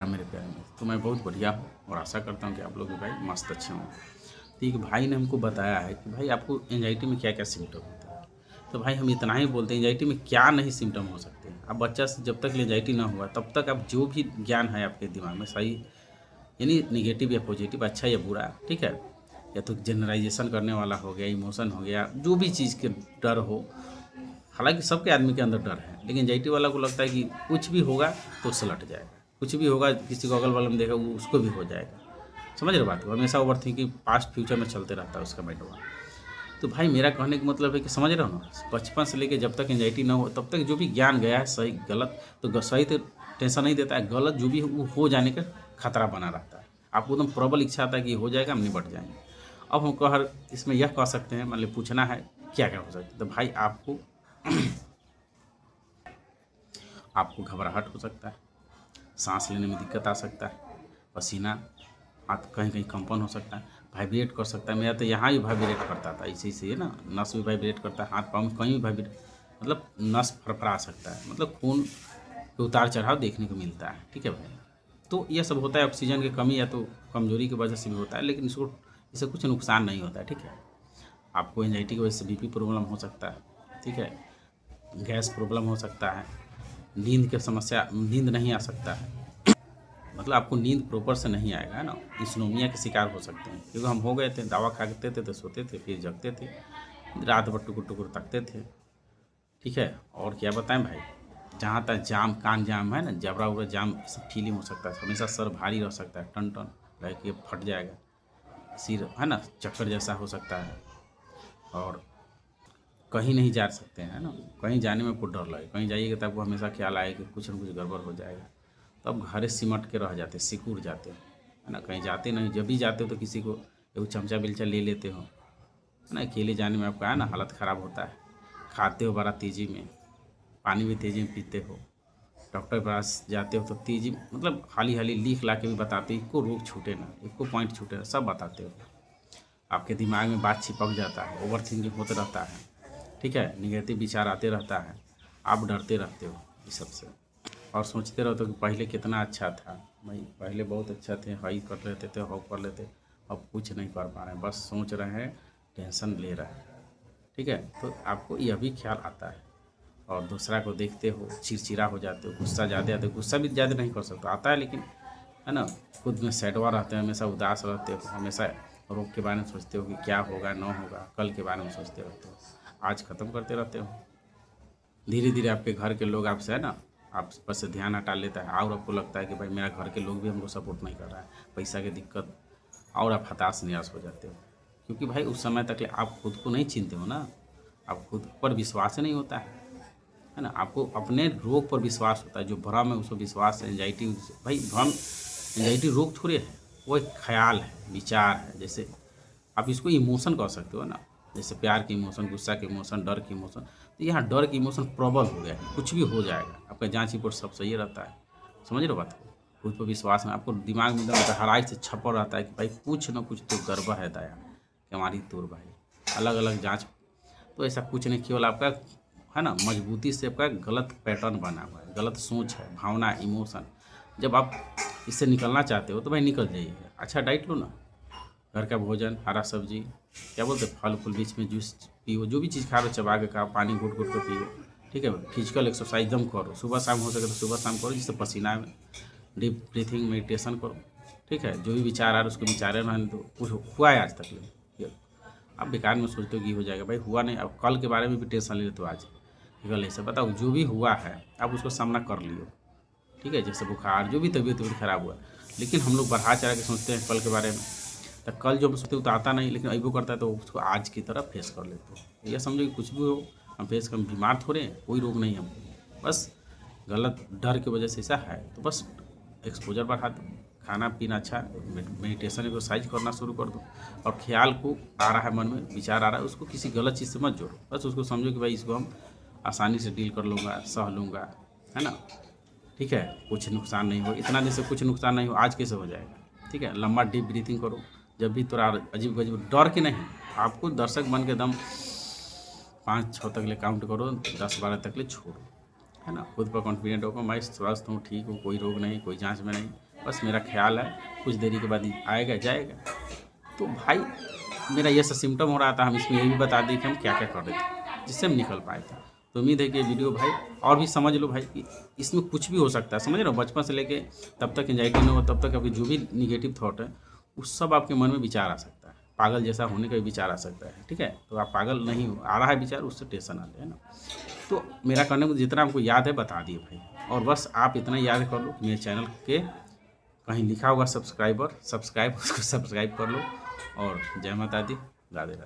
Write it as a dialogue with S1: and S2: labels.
S1: मेरे प्यारे में तो मैं बहुत बढ़िया हूँ और आशा करता हूँ कि आप लोग भी भाई मस्त अच्छे हों। तो एक भाई ने हमको बताया है कि भाई आपको एंजाइटी में क्या क्या सिम्टम होता है। तो भाई हम इतना ही बोलते हैं एंजाइटी में क्या नहीं सिम्टम हो सकते हैं। अब बच्चा से जब तक एंजाइटी ना हुआ तब तक आप जो भी ज्ञान है आपके दिमाग में सही, यानी निगेटिव या पॉजिटिव, अच्छा या बुरा, ठीक है, या तो जनरलाइजेशन करने वाला हो गया, इमोशन हो गया, जो भी चीज़ के डर हो। हालांकि सबके आदमी के अंदर डर है, लेकिन एंजाइटी वाला को लगता है कि कुछ भी होगा तो उससे लट जाएगा, कुछ भी होगा किसी को अगल बगल में देखा वो उसको भी हो जाएगा। समझ रहे बात को, हमेशा ओवर थिंकिंग पास्ट फ्यूचर में चलते रहता है उसका माइंड। तो भाई मेरा कहने का मतलब है कि समझ रहे हो ना, बचपन से लेके जब तक एंजाइटी ना हो तब तक जो भी ज्ञान गया है सही गलत, तो सही तो टेंशन नहीं देता है, गलत जो भी वो हो जाने का खतरा बना रहता है। आपको एकदम प्रबल इच्छा आता है कि हो जाएगा, हम निपट जाएंगे। अब हम कह इसमें यह कह सकते हैं, मतलब पूछना है क्या क्या हो सकता है। तो भाई आपको आपको घबराहट हो सकता है, सांस लेने में दिक्कत आ सकता है, पसीना, हाथ कहीं कहीं कंपन हो सकता है, वाइब्रेट कर सकता है। मेरा तो यहाँ भी वाइब्रेट करता था, इसी से ना नस भी वाइब्रेट करता है, हाथ पाँव में कहीं भी वाइब्रेट, मतलब नस फड़फड़ा सकता है, मतलब खून के उतार चढ़ाव देखने को मिलता है। ठीक है भाई, तो ये सब होता है ऑक्सीजन की कमी या तो कमजोरी की वजह से भी होता है, लेकिन इससे कुछ नुकसान नहीं होता है। ठीक है, आपको एंजाइटी की वजह से बीपी प्रॉब्लम हो सकता है, ठीक है, गैस प्रॉब्लम हो सकता है, नींद की समस्या, नींद नहीं आ सकता है, मतलब आपको नींद प्रॉपर से नहीं आएगा, है ना। इंसोम्निया के शिकार हो सकते हैं, क्योंकि हम हो गए थे, दवा खाते थे तो सोते थे, फिर जगते थे, रात भर टुकुर टुकुर तकते थे। ठीक है, और क्या बताएं भाई, जहाँ तक जाम, कान जाम है ना, जबड़ा उबरा जाम, सब फीलिंग हो सकता है, हमेशा सर भारी रह सकता है, टन टन लाइक ये फट जाएगा, सिर है ना चक्कर जैसा हो सकता है, और कहीं नहीं जा सकते हैं, है ना। कहीं जाने में आपको डर लगे, कहीं जाइएगा तो आपको हमेशा ख्याल आए कि कुछ न कुछ गड़बड़ हो जाएगा, तो अब घरे सिमट के रह जाते, सिकुड़ जाते, है ना। कहीं जाते नहीं, जब भी जाते हो तो किसी को एक चमचा बिलचा ले लेते हो, है ना। अकेले जाने में आपका है ना हालत ख़राब होता है, खाते हो बड़ा तेज़ी में, पानी भी तेज़ी में पीते हो, डॉक्टर के पास जाते हो तो तेज़ी, मतलब हाली हाली लिख ला के भी बताते हो, इको रोग छूटे ना, इको पॉइंट छूटे ना, सब बताते हो। आपके दिमाग में बात चिपक जाता है, ओवर थिंकिंग होते रहता है, ठीक है, निगेटिव विचार आते रहता है, आप डरते रहते हो इस सब से, और सोचते रहते हो कि पहले कितना अच्छा था, भाई पहले बहुत अच्छा थे, हाई कर लेते थे, हो कर लेते, अब कुछ नहीं कर पा रहे हैं, बस सोच रहे हैं, टेंशन ले रहे हैं। ठीक है, तो आपको यह भी ख्याल आता है, और दूसरा को देखते हो चिड़चिड़ा हो जाते हो, गुस्सा ज़्यादा आते हो, गुस्सा भी ज़्यादा नहीं कर सकते, आता है लेकिन, है ना, खुद में सैडवा रहते हैं, हमेशा उदास रहते हो, हमेशा रोग के बारे में सोचते हो कि क्या होगा ना होगा, कल के बारे में सोचते रहते हो, आज ख़त्म करते रहते हो। धीरे धीरे आपके घर के लोग आपसे, है ना, आप बस से ध्यान हटा लेता है, और आपको लगता है कि भाई मेरा घर के लोग भी हमको सपोर्ट नहीं कर रहा है, पैसा की दिक्कत, और आप हताश निराश हो जाते हो, क्योंकि भाई उस समय तक आप खुद को नहीं चिनते हो ना, आप खुद पर विश्वास ही नहीं होता है ना। आपको अपने रोग पर विश्वास होता है, जो भ्रम है उसको विश्वास है। एंजाइटी, भाई भ्रम, एंजाइटी रोग थोड़े है, वो एक ख्याल है, विचार है, जैसे आप इसको इमोशन कह सकते हो ना, जैसे प्यार की इमोशन, गुस्सा की इमोशन, डर की इमोशन। तो यहाँ डर की इमोशन प्रबल हो गया है, कुछ भी हो जाएगा, आपका जांच रिपोर्ट सब सही रहता है। समझ रहे हो बात को, खुद पर विश्वास में आपको दिमाग में एकदम गहराई से छपा रहता है कि भाई कुछ ना कुछ तो गड़बड़ है दया कि हमारी तोड़ भाई, अलग अलग जांच, तो ऐसा कुछ नहीं, केवल आपका, है ना, मजबूती से आपका गलत पैटर्न बना हुआ है, गलत सोच है, भावना, इमोशन। जब आप इससे निकलना चाहते हो तो भाई निकल जाइए, अच्छा डाइट लो ना, घर का भोजन, हरा सब्जी, क्या बोलते हैं, फल फूल, बीच में जूस पियो, जो भी चीज़ खा रहे हो चबा के खाओ, पानी घुट घुट के पियो। ठीक है, फिजिकल एक्सरसाइज एकदम करो, सुबह शाम हो सके तो सुबह शाम करो, जिससे पसीना में, डीप ब्रीथिंग मेडिटेशन करो। ठीक है, जो भी विचार आ रहा है उसको विचारे रहने दो, कुछ हुआ है आज तक ये, आप बेकार में सोचते हो कि हो जाएगा, भाई हुआ नहीं, अब कल के बारे में भी टेंशन ले लेते हो आज, कल ऐसा बताओ, जो भी हुआ है आप उसको सामना कर लियो। ठीक है, जैसे बुखार, जो भी तबीयत तबीयत खराब हुआ, लेकिन हम लोग बढ़ा चढ़ा के सोचते हैं कल के बारे में, तो कल जो हम सोचते हैं तो आता नहीं, लेकिन अभी करता है तो उसको आज की तरह फेस कर लेते हो। यह समझो कि कुछ भी हो, हम फेस कर, बीमार थोड़े हैं, कोई रोग नहीं है हमको, बस गलत डर की वजह से ऐसा है, तो बस एक्सपोजर बढ़ा दो, खाना पीना अच्छा, मेडिटेशन एक्सरसाइज करना शुरू कर दो, और ख्याल को आ रहा है मन में, विचार आ रहा है, उसको किसी गलत चीज़ से मत जोड़ो, बस उसको समझो कि भाई इसको हम आसानी से डील कर लूँगा, सह लूँगा, है ना। ठीक है, कुछ नुकसान नहीं हो, इतना दिन से कुछ नुकसान नहीं हो, आज कैसे हो जाएगा। ठीक है, लंबा डीप ब्रीथिंग करो, जब भी थोड़ा अजीब गजीब डर के नहीं, आपको दर्शक बन के दम 5-6 तक ले काउंट करो, 10-12 तक ले छोड़ो, है ना। खुद पर कॉन्फिडेंट होगा, मैं स्वस्थ हूँ, ठीक हूँ, कोई रोग नहीं, कोई जांच में नहीं, बस मेरा ख्याल है कुछ देरी के बाद आएगा जाएगा। तो भाई मेरा ये सब सिम्टम हो रहा था, हम इसमें ये भी बता दें कि हम क्या क्या कर रहे थे जिससे हम निकल पाए थे। तो उम्मीद है कि ये वीडियो भाई और भी समझ लो भाई कि इसमें कुछ भी हो सकता है, समझ रहे हो। बचपन से लेके तब तक एंजाइटी न हो तब तक आपकी जो भी निगेटिव थॉट है उस सब आपके मन में विचार आ सकता है, पागल जैसा होने का भी विचार आ सकता है, ठीक है। तो आप पागल नहीं हो, आ रहा है विचार, उससे टेंशन आते हैं ना। तो मेरा कहने को जितना आपको याद है बता दिए भाई, और बस आप इतना याद कर लो कि मेरे चैनल के कहीं लिखा होगा सब्सक्राइबर, सब्सक्राइब उसको सब्सक्राइब कर लो। और जय माता दी, राधे राधे।